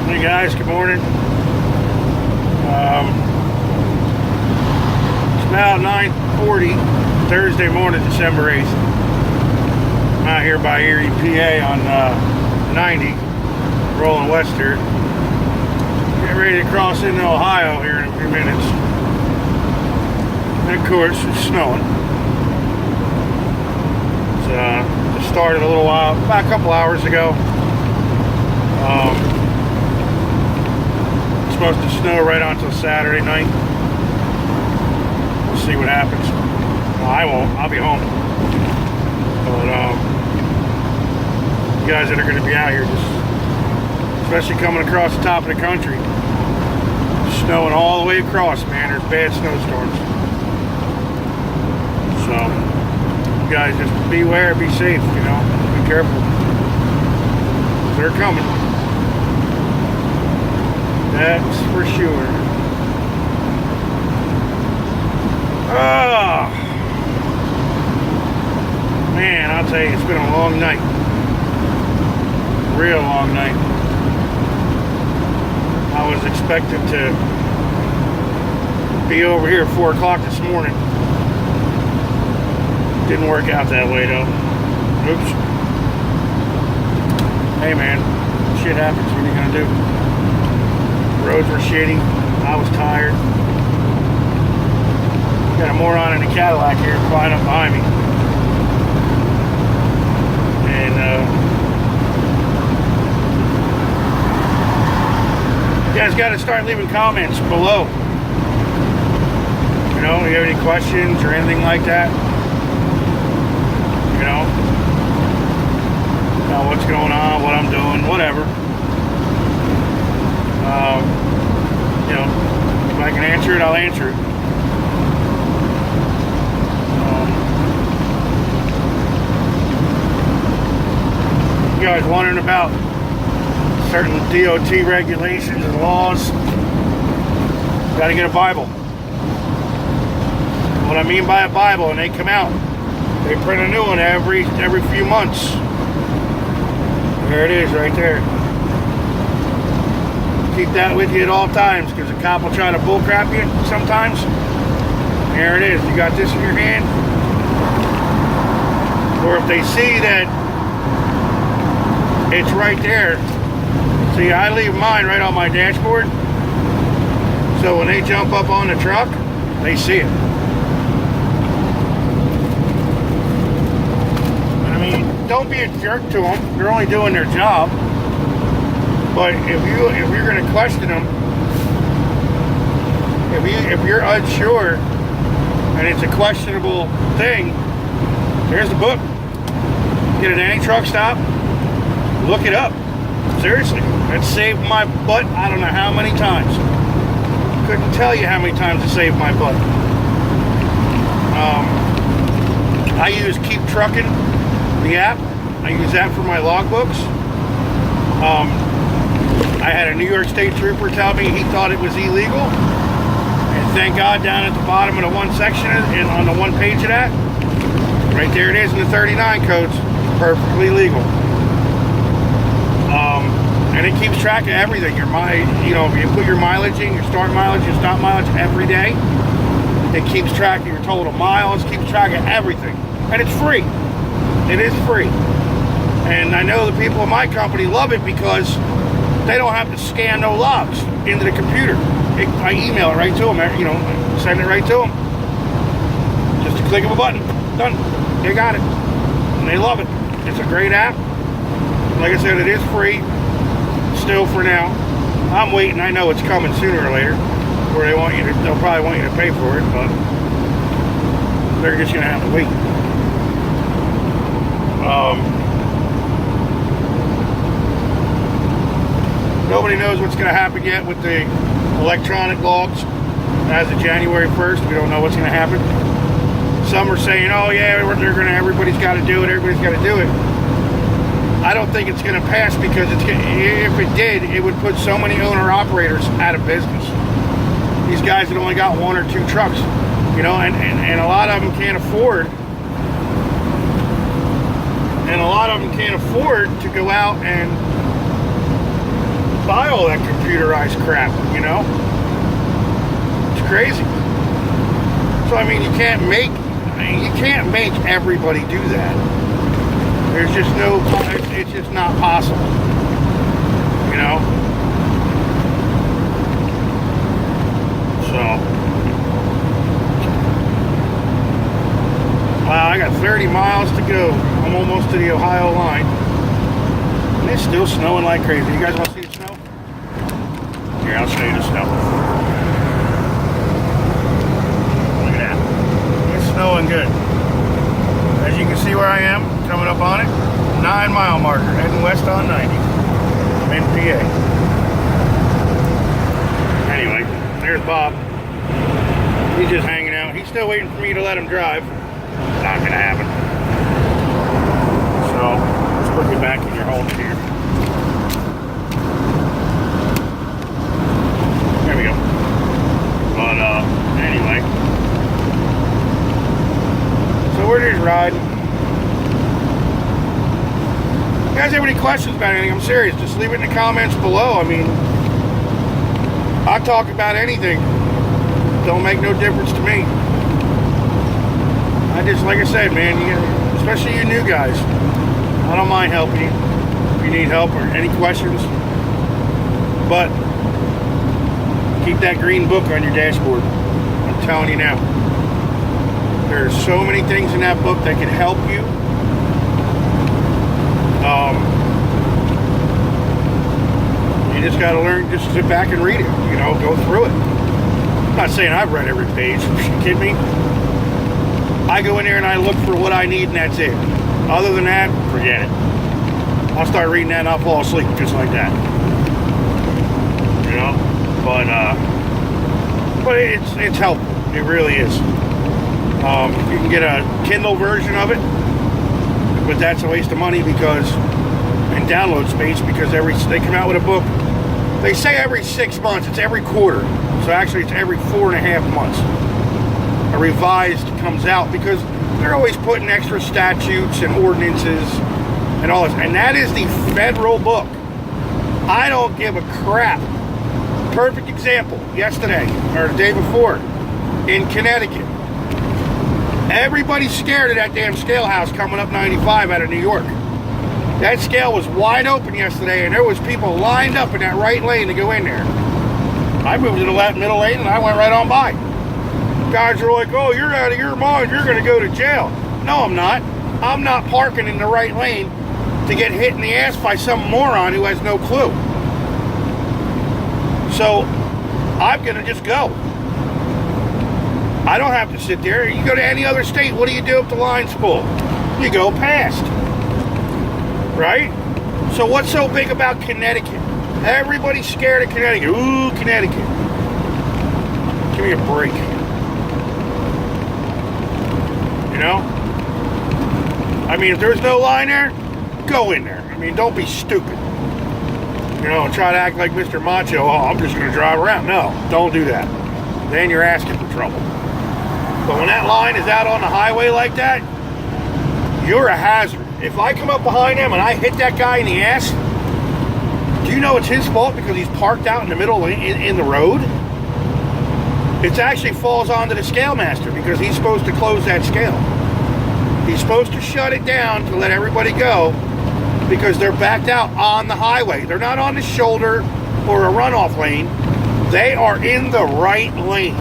Hey guys, good morning. It's about 9:40 Thursday morning, December 8th. I'm out here by Erie, PA on 90, rolling west here. Getting ready to cross into Ohio here in a few minutes. And of course, it's snowing. It started a little while, about a couple hours ago. It's supposed to snow right on until Saturday night. We'll see what happens. Well, I won't. I'll be home. But you guys that are going to be out here, just especially coming across the top of the country, snowing all the way across, man. There's bad snowstorms. So you guys just beware, be safe, you know, be careful. They're coming. That's for sure. Oh, man, I'll tell you, it's been a long night. Real long night. I was expected to be over here at 4 o'clock this morning. Didn't work out that way though. Oops. Hey man, shit happens. What are you gonna do? Roads were shitty. I was tired. Got a moron in a Cadillac here flying up behind me. And you guys got to start leaving comments below. You know, if you have any questions or anything like that. You know, what's going on, what I'm doing, whatever. You know, if I can answer it, I'll answer it. You guys wondering about certain DOT regulations and laws? Got to get a Bible. What I mean by a Bible, and they come out. They print a new one every few months. There it is, right there. Keep that with you at all times, because a cop will try to bullcrap you sometimes. There it is. You got this in your hand. Or if they see that it's right there. See, I leave mine right on my dashboard. So when they jump up on the truck, they see it. Don't be a jerk to them. They're only doing their job. But if you're going to question them, if you're unsure and it's a questionable thing, here's the book. Get it at any truck stop. Look it up. Seriously, that saved my butt. I don't know how many times. Couldn't tell you how many times it saved my butt. I use Keep Trucking. The app, I use that for my logbooks. I had a New York State trooper tell me he thought it was illegal, and thank God down at the bottom of the one section and on the one page of that, right there it is in the 39 codes, perfectly legal. And it keeps track of everything. You know, you put your mileage in, your start mileage, your stop mileage every day. It keeps track of your total miles, keeps track of everything, and it's free. It is free. And I know the people in my company love it because they don't have to scan no logs into the computer. I email it right to them, you know, send it right to them. Just a click of a button. Done. They got it. And they love it. It's a great app. Like I said, it is free. Still for now. I'm waiting. I know it's coming sooner or later. Where they'll probably want you to pay for it, but they're just going to have to wait. Nobody knows what's going to happen yet with the electronic logs. As of January 1st, we don't know what's going to happen. Some are saying, oh yeah, everybody's got to do it, everybody's got to do it. I don't think it's going to pass because if it did, it would put so many owner-operators out of business. These guys that only got 1 or 2 trucks, you know, and a lot of them can't afford to go out and buy buy all that computerized crap, you know? It's crazy. So I mean, you can't make everybody do that. There's just no, it's just not possible, you know? So, wow, I got 30 miles to go. I'm almost to the Ohio line. And it's still snowing like crazy. You guys want to see the snow? Here, I'll show you the snow. Look at that. It's snowing good. As you can see where I am, coming up on it, 9-mile marker, heading west on 90. I'm in PA. Anyway, there's Bob. He's just hanging out. He's still waiting for me to let him drive. Not gonna happen. So, let's put you back in your home here. There we go. But, anyway. So we're just riding. If you guys have any questions about anything, I'm serious, just leave it in the comments below. I mean, I talk about anything. Don't make no difference to me. I just, like I said, man, especially you new guys, I don't mind helping you if you need help or any questions. But keep that green book on your dashboard. I'm telling you now. There are so many things in that book that can help you. You just got to learn, just sit back and read it, you know, go through it. I'm not saying I've read every page. Are you kidding me? I go in there and I look for what I need and that's it. Other than that, forget it. I'll start reading that and I'll fall asleep just like that. You know? But it's helpful. It really is. You can get a Kindle version of it, but that's a waste of money because, and download space, because they come out with a book. They say every 6 months. It's every quarter. So actually it's every 4.5 months. A revised comes out because they're always putting extra statutes and ordinances and all this. And that is the federal book. I don't give a crap. Perfect example, yesterday, or the day before, in Connecticut. Everybody's scared of that damn scale house coming up 95 out of New York. That scale was wide open yesterday, and there was people lined up in that right lane to go in there. I moved to the left middle lane, and I went right on by. Guys are like, oh, you're out of your mind, you're going to go to jail. No, I'm not. I'm not parking in the right lane to get hit in the ass by some moron who has no clue. So, I'm going to just go. I don't have to sit there. You go to any other state, what do you do if the line's full? You go past. Right? So what's so big about Connecticut? Everybody's scared of Connecticut. Ooh, Connecticut. Give me a break. You know? I mean, if there's no line there, go in there. I mean, don't be stupid. You know, and try to act like Mr. Macho. Oh, I'm just going to drive around. No, don't do that. Then you're asking for trouble. But when that line is out on the highway like that, you're a hazard. If I come up behind him and I hit that guy in the ass, do you know it's his fault because he's parked out in the middle in the road? It actually falls onto the scale master because he's supposed to close that scale. He's supposed to shut it down to let everybody go because they're backed out on the highway. They're not on the shoulder or a runoff lane. They are in the right lane.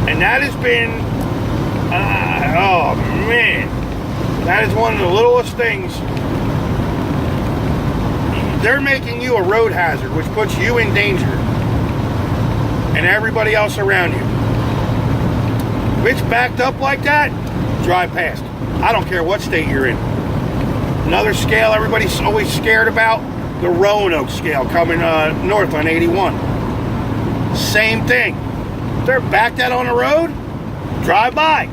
And that has been, oh man, that is one of the littlest things. They're making you a road hazard, which puts you in danger and everybody else around you. If it's backed up like that, drive past. I don't care what state you're in. Another scale everybody's always scared about, the Roanoke scale coming north on 81. Same thing. If they're backed out on the road, drive by.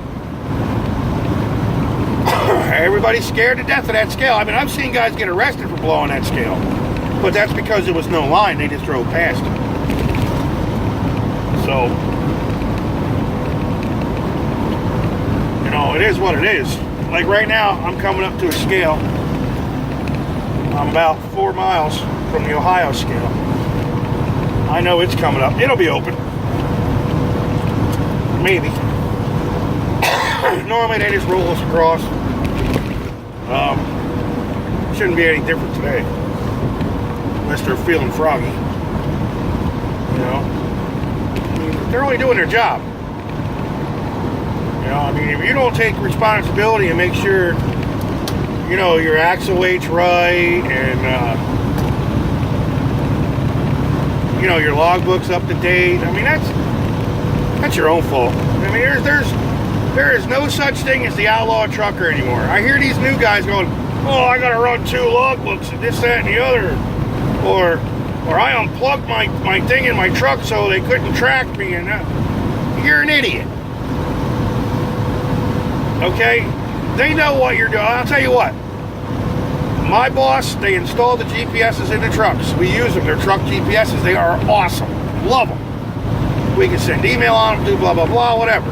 Everybody's scared to death of that scale. I mean, I've seen guys get arrested for blowing that scale. But that's because there was no line. They just drove past it. So, you know, it is what it is. Like right now, I'm coming up to a scale. I'm about 4 miles. from the Ohio scale. I know it's coming up. It'll be open. Maybe. Normally they just roll us across. Shouldn't be any different today. Unless they're feeling froggy. You know? I mean, they're only doing their job. You know, I mean, if you don't take responsibility and make sure, you know, your axle weight's right and, you know, your logbook's up to date, I mean, that's your own fault. I mean, there is no such thing as the outlaw trucker anymore. I hear these new guys going, oh, I gotta run 2 logbooks and this, that, and the other. Or I unplugged my thing in my truck so they couldn't track me. And you're an idiot. Okay? They know what you're doing. I'll tell you what. My boss, they installed the GPSs in the trucks. We use them. They're truck GPSs. They are awesome. Love them. We can send email on them, do blah, blah, blah, whatever.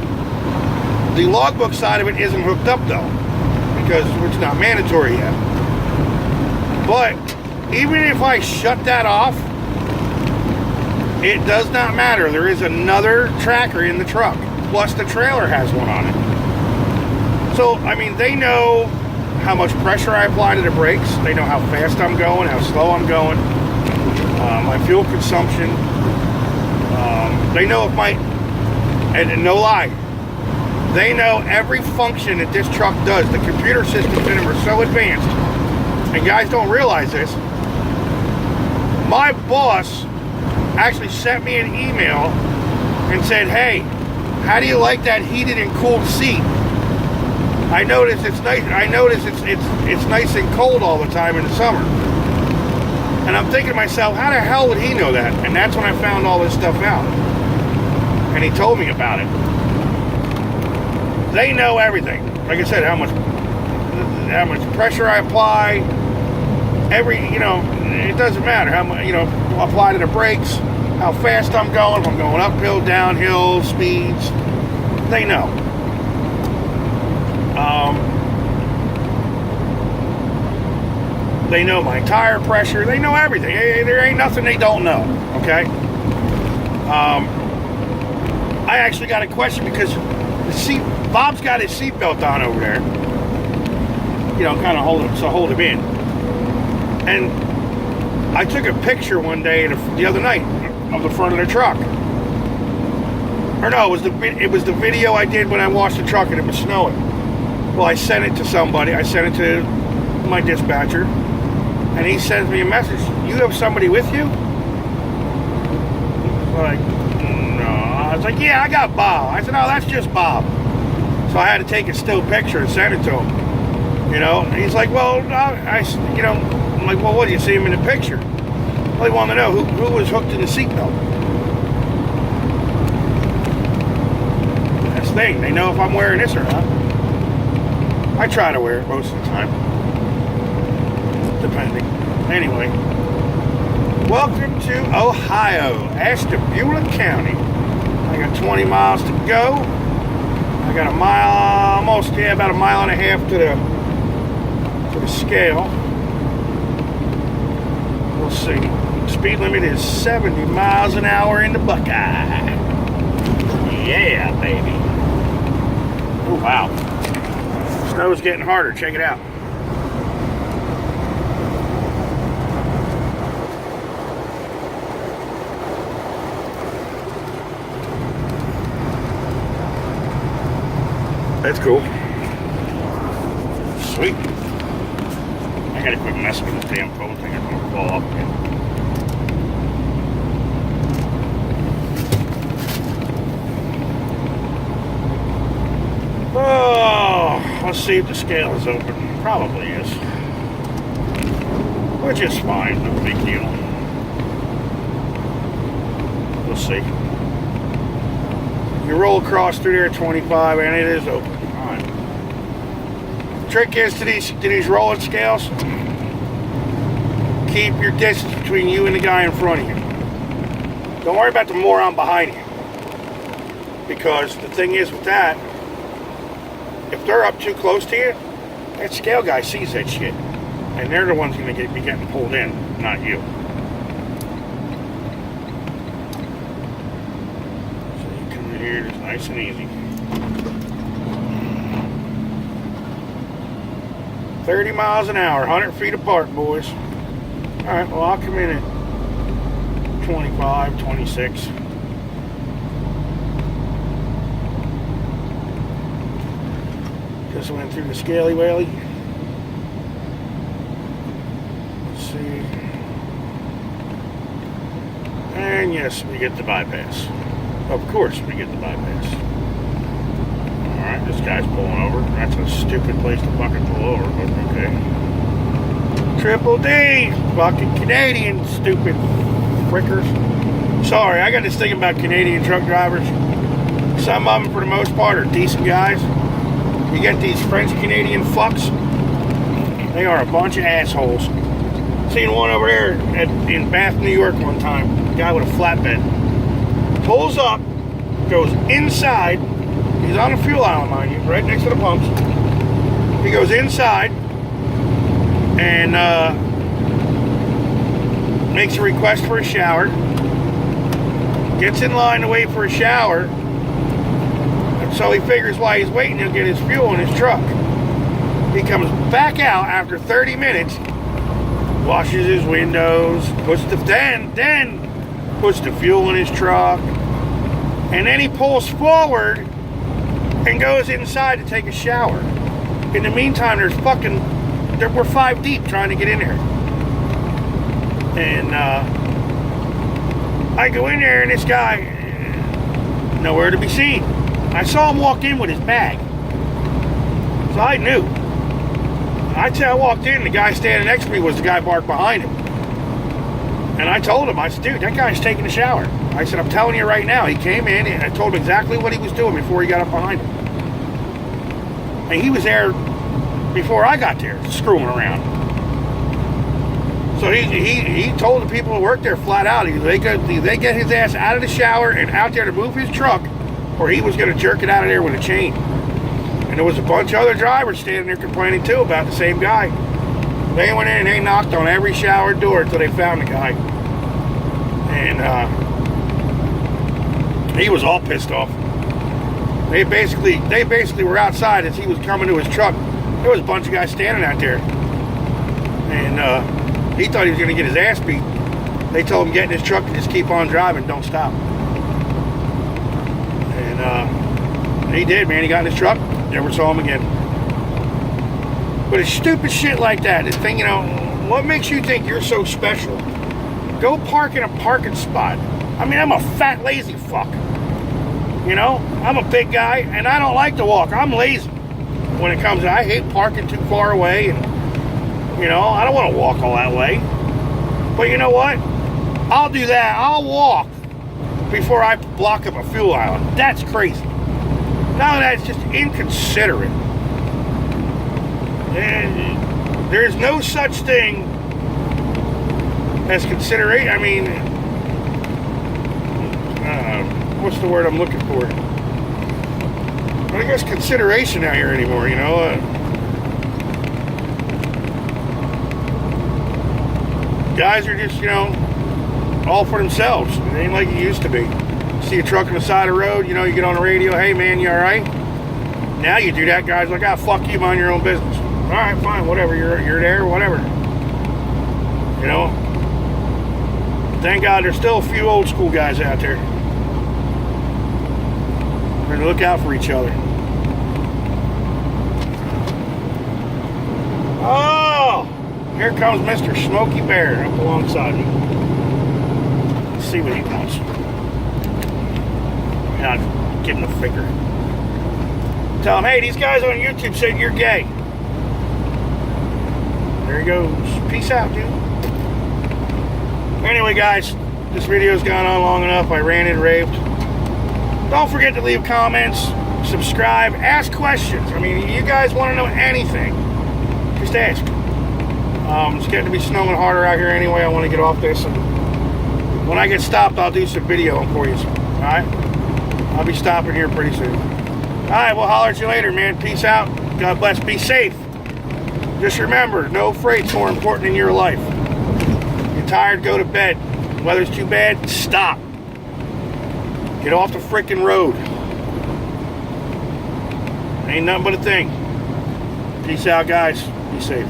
The logbook side of it isn't hooked up, though, because it's not mandatory yet. But even if I shut that off, it does not matter. There is another tracker in the truck, plus the trailer has one on it. So, I mean, they know how much pressure I apply to the brakes. They know how fast I'm going, how slow I'm going, my fuel consumption. They know if and no lie, they know every function that this truck does. The computer systems in them are so advanced, and guys don't realize this. My boss actually sent me an email and said, hey, how do you like that heated and cooled seat? I notice it's nice. I notice it's nice and cold all the time in the summer. And I'm thinking to myself, how the hell would he know that? And that's when I found all this stuff out. And he told me about it. They know everything. Like I said, how much pressure I apply. You know, it doesn't matter how much, you know, apply to the brakes, how fast I'm going, if I'm going uphill, downhill, speeds. They know. They know my tire pressure. They know everything. There ain't nothing they don't know. Okay. I actually got a question because Bob's got his seatbelt on over there. You know, kind of hold him in. And I took a picture one day, the other night, of the front of the truck. Or no, it was the video I did when I washed the truck and it was snowing. Well, I sent it to somebody. I sent it to my dispatcher, and he sends me a message. You have somebody with you? I'm like, no. I was like, yeah, I got Bob. I said, oh, that's just Bob. So I had to take a still picture and send it to him. You know, and he's like, well, you know, I'm like, well, what, do you see him in the picture? Well, he wanted to know who was hooked in the seatbelt. That's the thing. They know if I'm wearing this or not. I try to wear it most of the time. Depending. Anyway. Welcome to Ohio, Ashtabula County. I got 20 miles to go. I got about a mile and a half to the scale. We'll see. Speed limit is 70 miles an hour in the Buckeye. Yeah, baby. Oh, wow. Snow's getting harder. Check it out. That's cool. Sweet. I gotta quit messing with this damn phone thing. It's gonna fall off again. Oh, let's see if the scale is open. Probably is. Which is fine, no big deal. We'll see. You roll across through there at 25 and it is open. Alright. Trick is to these rolling scales, keep your distance between you and the guy in front of you. Don't worry about the moron behind you. Because the thing is with that, if they're up too close to you, that scale guy sees that shit. And they're the ones going to be getting pulled in, not you. here, just nice and easy. 30 miles an hour, 100 feet apart, boys. Alright, well, I'll come in at 25, 26. Just went through the Scaly Whaley. Let's see. And yes, we get the bypass. Of course we get the bypass. Alright, this guy's pulling over. That's a stupid place to fucking pull over, but okay. Triple D! Fucking Canadian, stupid frickers. Sorry, I got this thing about Canadian truck drivers. Some of them, for the most part, are decent guys. You get these French-Canadian fucks, they are a bunch of assholes. Seen one over there in Bath, New York one time. A guy with a flatbed. Pulls up, goes inside. He's on a fuel island, mind you, right next to the pumps. He goes inside and makes a request for a shower. Gets in line to wait for a shower. And so he figures while he's waiting, he'll get his fuel in his truck. He comes back out after 30 minutes, washes his windows, puts the fuel in his truck, and then he pulls forward and goes inside to take a shower. In the meantime, we're 5 deep trying to get in there. And I go in there and this guy, nowhere to be seen. I saw him walk in with his bag. So I knew. I walked in, the guy standing next to me was the guy parked behind him. And I told him, I said, dude, that guy's taking a shower. I said, I'm telling you right now. He came in and I told him exactly what he was doing before he got up behind him. And he was there before I got there, screwing around. So he told the people who work there flat out, they get his ass out of the shower and out there to move his truck, or he was going to jerk it out of there with a chain. And there was a bunch of other drivers standing there complaining too about the same guy. They went in and they knocked on every shower door until they found the guy. And he was all pissed off. They basically were outside as he was coming to his truck. There was a bunch of guys standing out there. And he thought he was going to get his ass beat. They told him get in his truck and just keep on driving, don't stop. And he did, man. He got in his truck, never saw him again. But it's stupid shit like that. This thing, what makes you think you're so special? Go park in a parking spot. I mean, I'm a fat, lazy fuck. I'm a big guy, and I don't like to walk. I'm lazy when it comes to, I hate parking too far away, and, I don't want to walk all that way. But you know what? I'll do that. I'll walk before I block up a fuel island. That's crazy. Now that's just inconsiderate. And there's no such thing as consideration. I mean, what's the word I'm looking for? I guess consideration out here anymore, guys are just, all for themselves. It ain't like it used to be. See a truck on the side of the road, you get on the radio, hey man, you alright? Now you do that, guys like, fuck you, mind your own business. Alright, fine, whatever, you're there, whatever. Thank God there's still a few old school guys out there. We're gonna look out for each other. Oh! Here comes Mr. Smokey Bear up alongside me. Let's see what he wants. I'll give him a finger. Tell him, hey, these guys on YouTube said you're gay. There he goes. Peace out, dude. Anyway, guys, this video's gone on long enough. I ranted and raved. Don't forget to leave comments, subscribe, ask questions. I mean, you guys want to know anything, just ask. It's getting to be snowing harder out here anyway. I want to get off this, and when I get stopped, I'll do some video for you. Alright? I'll be stopping here pretty soon. Alright, we'll holler at you later, man. Peace out. God bless. Be safe. Just remember, no freight's more important in your life. You're tired, go to bed. Weather's too bad, stop. Get off the frickin' road. Ain't nothing but a thing. Peace out, guys. Be safe.